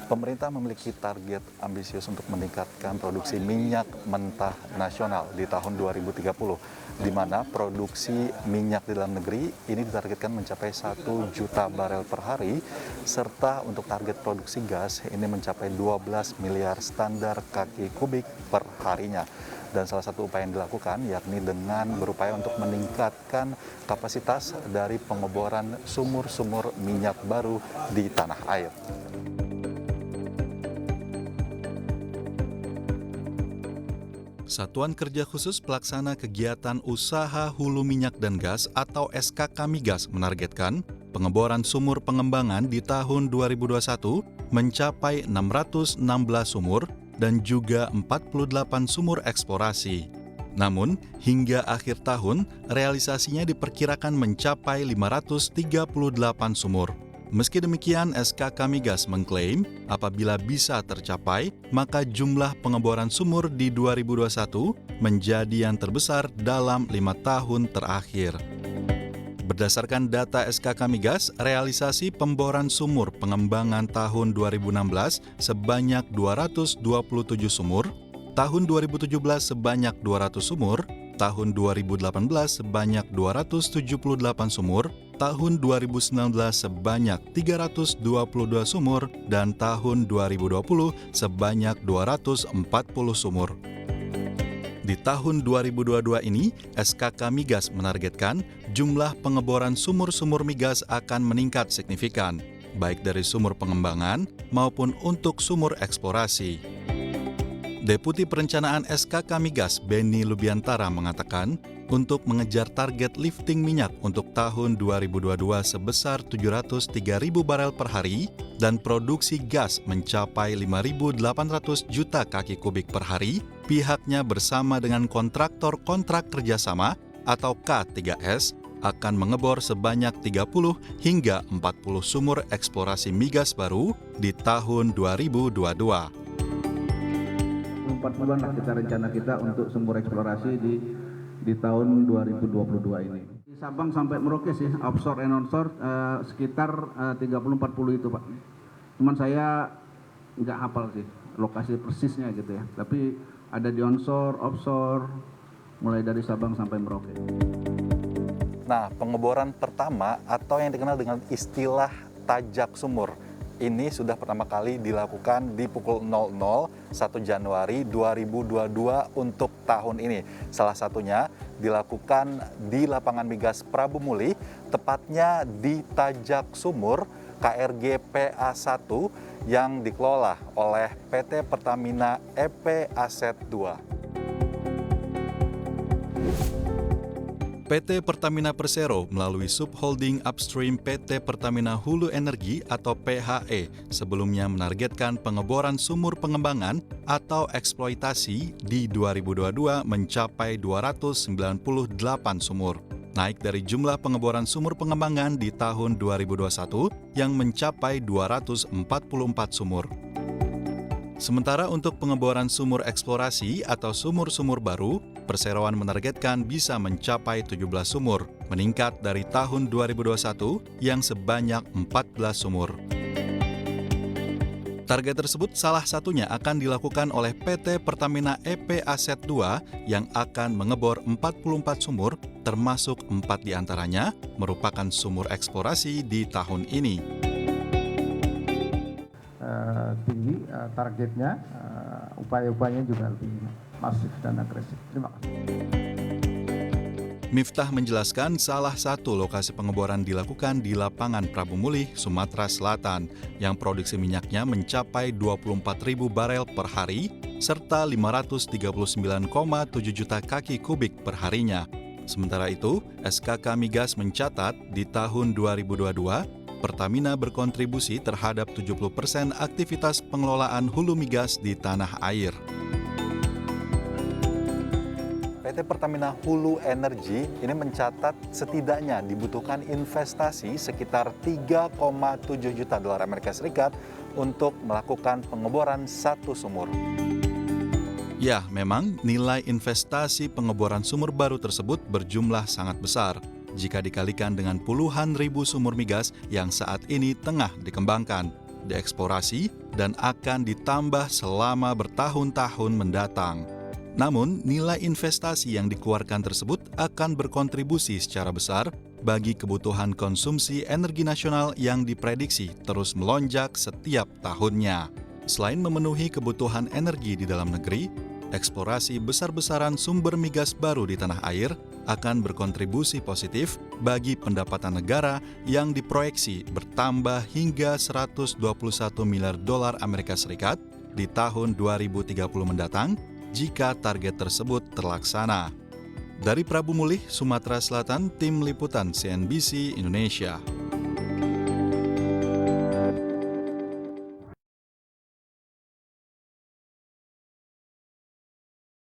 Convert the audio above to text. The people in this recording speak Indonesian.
Pemerintah memiliki target ambisius untuk meningkatkan produksi minyak mentah nasional di tahun 2030, di mana produksi minyak di dalam negeri ini ditargetkan mencapai 1 juta barel per hari, serta untuk target produksi gas ini mencapai 12 miliar standar kaki kubik per harinya. Dan salah satu upaya yang dilakukan yakni dengan berupaya untuk meningkatkan kapasitas dari pengeboran sumur-sumur minyak baru di tanah air. Satuan Kerja Khusus Pelaksana Kegiatan Usaha Hulu Minyak dan Gas atau SKK Migas menargetkan pengeboran sumur pengembangan di tahun 2021 mencapai 616 sumur dan juga 48 sumur eksplorasi. Namun, hingga akhir tahun, realisasinya diperkirakan mencapai 538 sumur. Meski demikian, SKK Migas mengklaim apabila bisa tercapai, maka jumlah pengeboran sumur di 2021 menjadi yang terbesar dalam 5 tahun terakhir. Berdasarkan data SKK Migas, realisasi pemboran sumur pengembangan tahun 2016 sebanyak 227 sumur, tahun 2017 sebanyak 200 sumur, tahun 2018 sebanyak 278 sumur, tahun 2019 sebanyak 322 sumur, dan tahun 2020 sebanyak 240 sumur. Di tahun 2022 ini, SKK Migas menargetkan jumlah pengeboran sumur-sumur migas akan meningkat signifikan, baik dari sumur pengembangan maupun untuk sumur eksplorasi. Deputi Perencanaan SKK Migas Beni Lubiantara mengatakan, untuk mengejar target lifting minyak untuk tahun 2022 sebesar 703.000 barel per hari dan produksi gas mencapai 5.800 juta kaki kubik per hari, pihaknya bersama dengan kontraktor kontrak kerjasama atau K3S akan mengebor sebanyak 30 hingga 40 sumur eksplorasi migas baru di tahun 2022. 40-an lah rencana kita untuk sumur eksplorasi di tahun 2022 ini. Di Sabang sampai Merauke sih, offshore and onshore sekitar 30-40 itu Pak. Cuman saya nggak hafal sih lokasi persisnya gitu ya. Tapi ada di onshore, offshore, mulai dari Sabang sampai Merauke. Nah, pengeboran pertama atau yang dikenal dengan istilah tajak sumur ini sudah pertama kali dilakukan di pukul 00 1 Januari 2022 untuk tahun ini. Salah satunya dilakukan di lapangan migas Prabu Muli, tepatnya di Tajak Sumur KRG PA1 yang dikelola oleh PT Pertamina EP Aset 2. PT Pertamina Persero melalui subholding upstream PT Pertamina Hulu Energi atau PHE sebelumnya menargetkan pengeboran sumur pengembangan atau eksploitasi di 2022 mencapai 298 sumur, naik dari jumlah pengeboran sumur pengembangan di tahun 2021 yang mencapai 244 sumur. Sementara untuk pengeboran sumur eksplorasi atau sumur-sumur baru, perseroan menargetkan bisa mencapai 17 sumur, meningkat dari tahun 2021 yang sebanyak 14 sumur. Target tersebut salah satunya akan dilakukan oleh PT Pertamina EP Aset 2 yang akan mengebor 44 sumur, termasuk 4 diantaranya merupakan sumur eksplorasi di tahun ini. Tinggi targetnya, upaya-upayanya juga lebih masif dan agresif. Terima kasih. Miftah menjelaskan salah satu lokasi pengeboran dilakukan di lapangan Prabu Muli, Sumatera Selatan, yang produksi minyaknya mencapai 24.000 barel per hari, serta 539,7 juta kaki kubik per harinya. Sementara itu, SKK Migas mencatat di tahun 2022, Pertamina berkontribusi terhadap 70% aktivitas pengelolaan hulu migas di tanah air. PT Pertamina Hulu Energi ini mencatat setidaknya dibutuhkan investasi sekitar 3,7 juta dolar Amerika Serikat untuk melakukan pengeboran satu sumur. Ya, memang nilai investasi pengeboran sumur baru tersebut berjumlah sangat besar jika dikalikan dengan puluhan ribu sumur migas yang saat ini tengah dikembangkan. dieksplorasi dan akan ditambah selama bertahun-tahun mendatang. Namun, nilai investasi yang dikeluarkan tersebut akan berkontribusi secara besar bagi kebutuhan konsumsi energi nasional yang diprediksi terus melonjak setiap tahunnya. Selain memenuhi kebutuhan energi di dalam negeri, eksplorasi besar-besaran sumber migas baru di tanah air akan berkontribusi positif bagi pendapatan negara yang diproyeksi bertambah hingga 121 miliar dolar Amerika Serikat di tahun 2030 mendatang jika target tersebut terlaksana. Dari Prabu Mulih, Sumatera Selatan, Tim Liputan CNBC Indonesia.